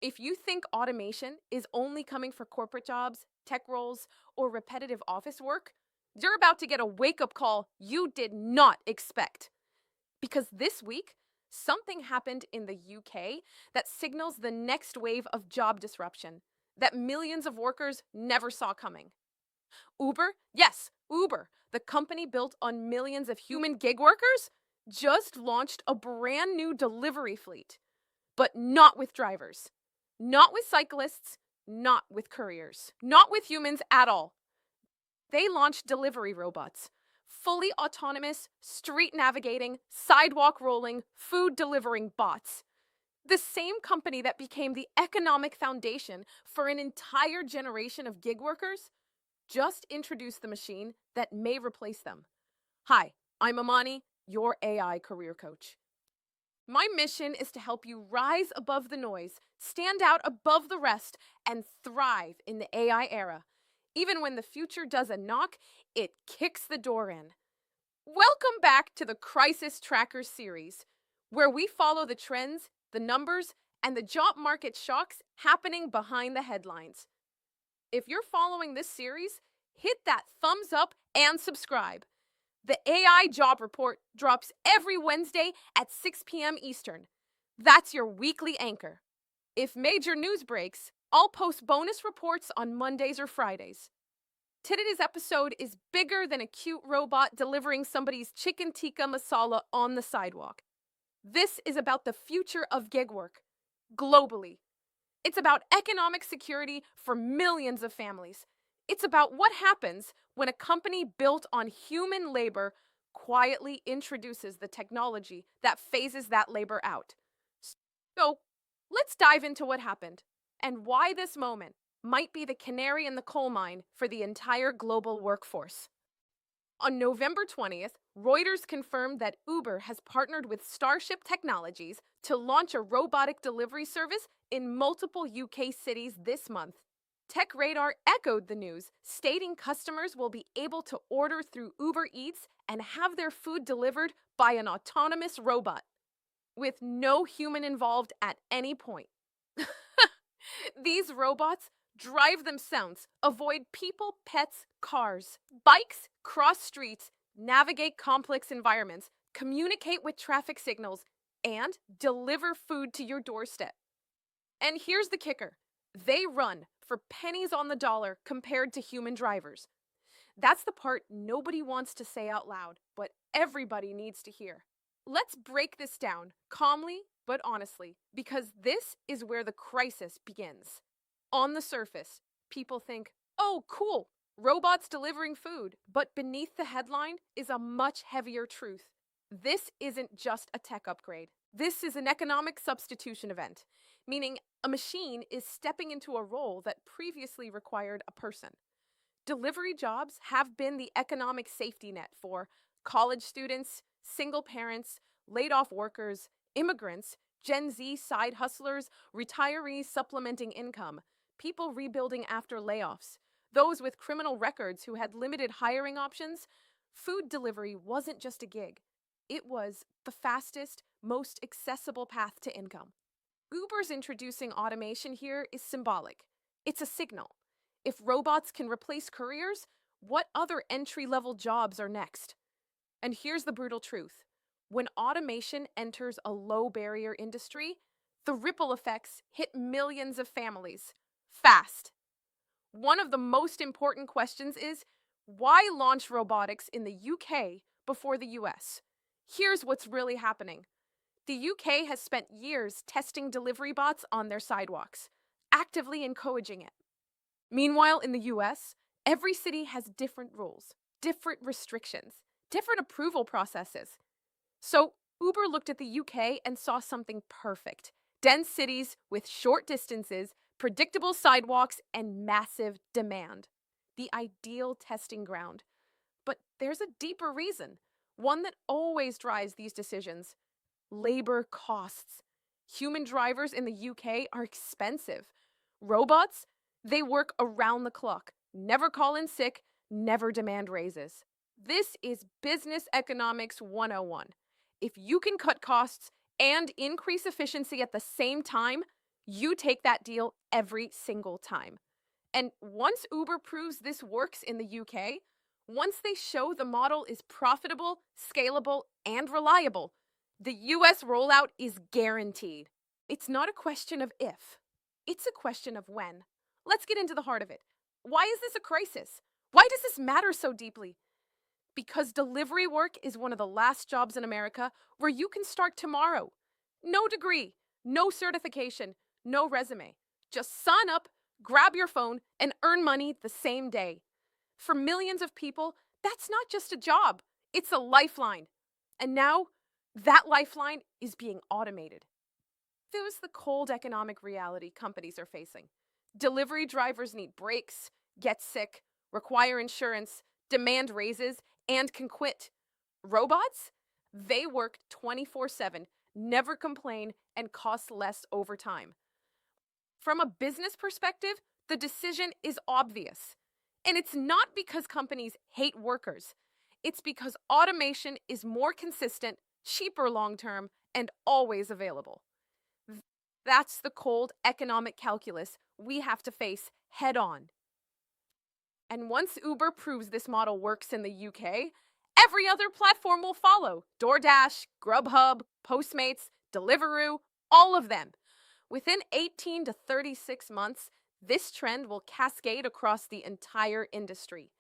If you think automation is only coming for corporate jobs, tech roles, or repetitive office work, you're about to get a wake-up call you did not expect. Because this week, something happened in the UK that signals the next wave of job disruption that millions of workers never saw coming. Uber, yes, Uber, the company built on millions of human gig workers, just launched a brand new delivery fleet. But not with drivers, not with cyclists, not with couriers, not with humans at all. They launched delivery robots, fully autonomous, street navigating, sidewalk rolling, food delivering bots. The same company that became the economic foundation for an entire generation of gig workers just introduced the machine that may replace them. Hi, I'm Imani, your AI career coach. My mission is to help you rise above the noise, stand out above the rest, and thrive in the AI era. Even when the future does a knock, it kicks the door in. Welcome back to the Crisis Tracker series, where we follow the trends, the numbers, and the job market shocks happening behind the headlines. If you're following this series, hit that thumbs up and subscribe. The AI Job Report drops every Wednesday at 6 p.m. Eastern. That's your weekly anchor. If major news breaks, I'll post bonus reports on Mondays or Fridays. Today's episode is bigger than a cute robot delivering somebody's chicken tikka masala on the sidewalk. This is about the future of gig work, globally. It's about economic security for millions of families. It's about what happens when a company built on human labor quietly introduces the technology that phases that labor out. So, let's dive into what happened and why this moment might be the canary in the coal mine for the entire global workforce. On November 20th, Reuters confirmed that Uber has partnered with Starship Technologies to launch a robotic delivery service in multiple UK cities this month. TechRadar echoed the news, stating customers will be able to order through Uber Eats and have their food delivered by an autonomous robot, with no human involved at any point. These robots drive themselves, avoid people, pets, cars, bikes, cross streets, navigate complex environments, communicate with traffic signals, and deliver food to your doorstep. And here's the kicker. They run for pennies on the dollar compared to human drivers. That's the part nobody wants to say out loud, but everybody needs to hear. Let's break this down calmly but honestly, because this is where the crisis begins. On the surface, people think, oh, cool, robots delivering food. But beneath the headline is a much heavier truth. This isn't just a tech upgrade. This is an economic substitution event, meaning a machine is stepping into a role that previously required a person. Delivery jobs have been the economic safety net for college students, single parents, laid-off workers, immigrants, Gen Z side hustlers, retirees supplementing income, people rebuilding after layoffs, those with criminal records who had limited hiring options. Food delivery wasn't just a gig. It was the fastest, most accessible path to income. Uber's introducing automation here is symbolic. It's a signal. If robots can replace couriers, what other entry-level jobs are next? And here's the brutal truth. When automation enters a low-barrier industry, the ripple effects hit millions of families. Fast. One of the most important questions is, why launch robotics in the UK before the US? Here's what's really happening. The UK has spent years testing delivery bots on their sidewalks, actively encouraging it. Meanwhile, in the US, every city has different rules, different restrictions, different approval processes. So Uber looked at the UK and saw something perfect. Dense cities with short distances, predictable sidewalks, and massive demand. The ideal testing ground. But there's a deeper reason, one that always drives these decisions. Labor costs. Human drivers in the UK are expensive. Robots, they work around the clock, never call in sick, never demand raises. This is business economics 101. If you can cut costs and increase efficiency at the same time, You take that deal every single time. And once Uber proves this works in the UK, once they show the model is profitable, scalable, and reliable, the US rollout is guaranteed. It's not a question of if, it's a question of when. Let's get into the heart of it. Why is this a crisis? Why does this matter so deeply? Because delivery work is one of the last jobs in America where you can start tomorrow. No degree, no certification, no resume. Just sign up, grab your phone, and earn money the same day. For millions of people, that's not just a job, it's a lifeline. And now, that lifeline is being automated. There's the cold economic reality companies are facing. Delivery drivers need breaks, get sick, require insurance, demand raises, and can quit. Robots? They work 24/7, never complain, and cost less over time. From a business perspective, the decision is obvious. And it's not because companies hate workers. It's because automation is more consistent, cheaper long term, and always available. That's the cold economic calculus we have to face head on. And once Uber proves this model works in the UK, every other platform will follow. DoorDash, Grubhub, Postmates, Deliveroo, all of them. Within 18 to 36 months, this trend will cascade across the entire industry.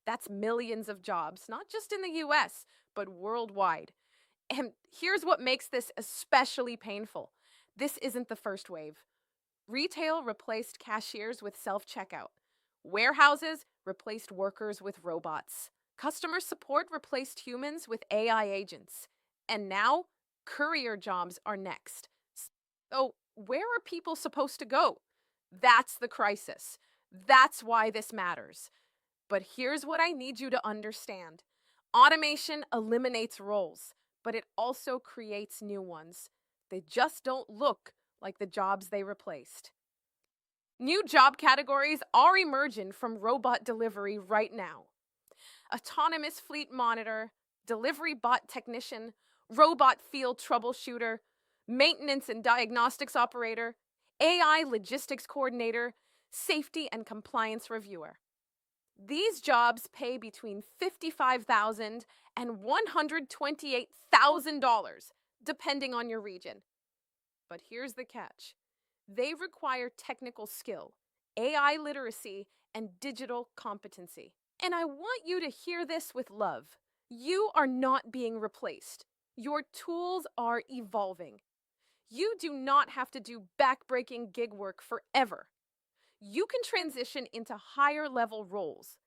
That's millions of jobs, not just in the US, but worldwide. And here's what makes this especially painful. This isn't the first wave. Retail replaced cashiers with self-checkout. Warehouses replaced workers with robots. Customer support replaced humans with AI agents. And now, courier jobs are next. So, where are people supposed to go? That's the crisis. That's why this matters. But here's what I need you to understand. Automation eliminates roles, but it also creates new ones. They just don't look like the jobs they replaced. New job categories are emerging from robot delivery right now. Autonomous fleet monitor, delivery bot technician, robot field troubleshooter, maintenance and diagnostics operator, AI logistics coordinator, safety and compliance reviewer. These jobs pay between $55,000 and $128,000, depending on your region. But here's the catch. They require technical skill, AI literacy, and digital competency. And I want you to hear this with love. You are not being replaced. Your tools are evolving. You do not have to do back-breaking gig work forever. You can transition into higher-level roles,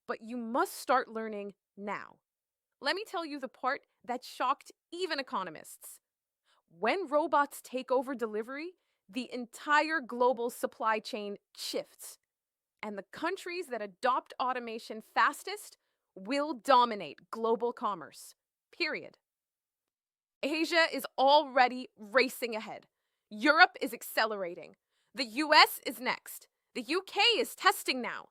but you must start learning now. Let me tell you the part that shocked even economists. When robots take over delivery, the entire global supply chain shifts. And the countries that adopt automation fastest will dominate global commerce. Period. Asia is already racing ahead. Europe is accelerating. The US is next. The UK is testing now.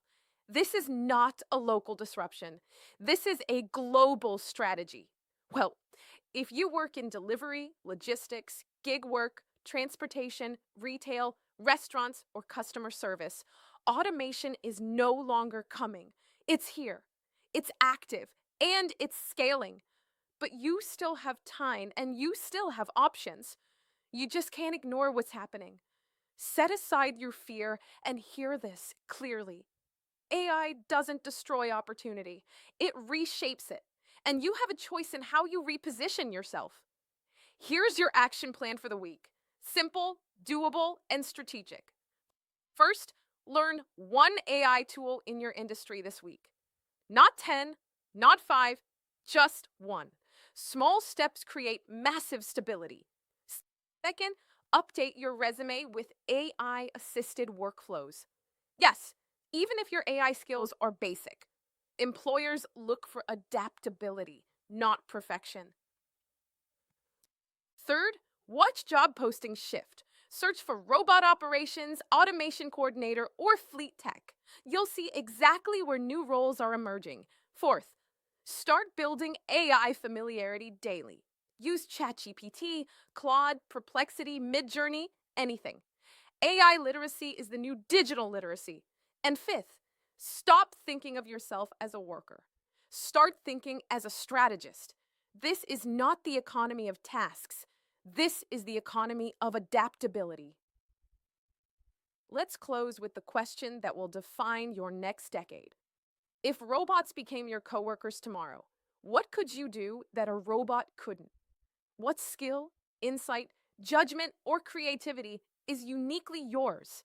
This is not a local disruption. This is a global strategy. Well, if you work in delivery, logistics, gig work, transportation, retail, restaurants, or customer service, automation is no longer coming. It's here. It's active, and it's scaling. But you still have time, and you still have options. You just can't ignore what's happening. Set aside your fear and hear this clearly. AI doesn't destroy opportunity. It reshapes it. And you have a choice in how you reposition yourself. Here's your action plan for the week. Simple, doable, and strategic. First, learn one AI tool in your industry this week. Not 10, not 5, just one. Small steps create massive stability. Second, update your resume with AI-assisted workflows. Yes, even if your AI skills are basic, employers look for adaptability, not perfection. Third, watch job postings shift. Search for robot operations, automation coordinator, or fleet tech. You'll see exactly where new roles are emerging. Fourth, start building AI familiarity daily. Use ChatGPT, Claude, Perplexity, Midjourney, anything. AI literacy is the new digital literacy. And fifth, stop thinking of yourself as a worker. Start thinking as a strategist. This is not the economy of tasks. This is the economy of adaptability. Let's close with the question that will define your next decade. If robots became your coworkers tomorrow, what could you do that a robot couldn't? What skill, insight, judgment, or creativity is uniquely yours?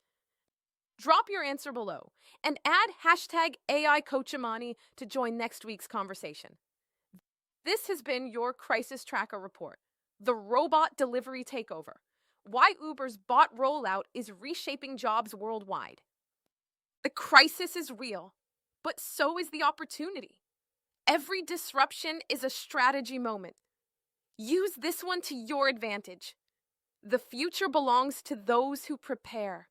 Drop your answer below and add hashtag AI Coach Imani to join next week's conversation. This has been your Crisis Tracker Report, the robot delivery takeover. Why Uber's bot rollout is reshaping jobs worldwide. The crisis is real, but so is the opportunity. Every disruption is a strategy moment. Use this one to your advantage. The future belongs to those who prepare.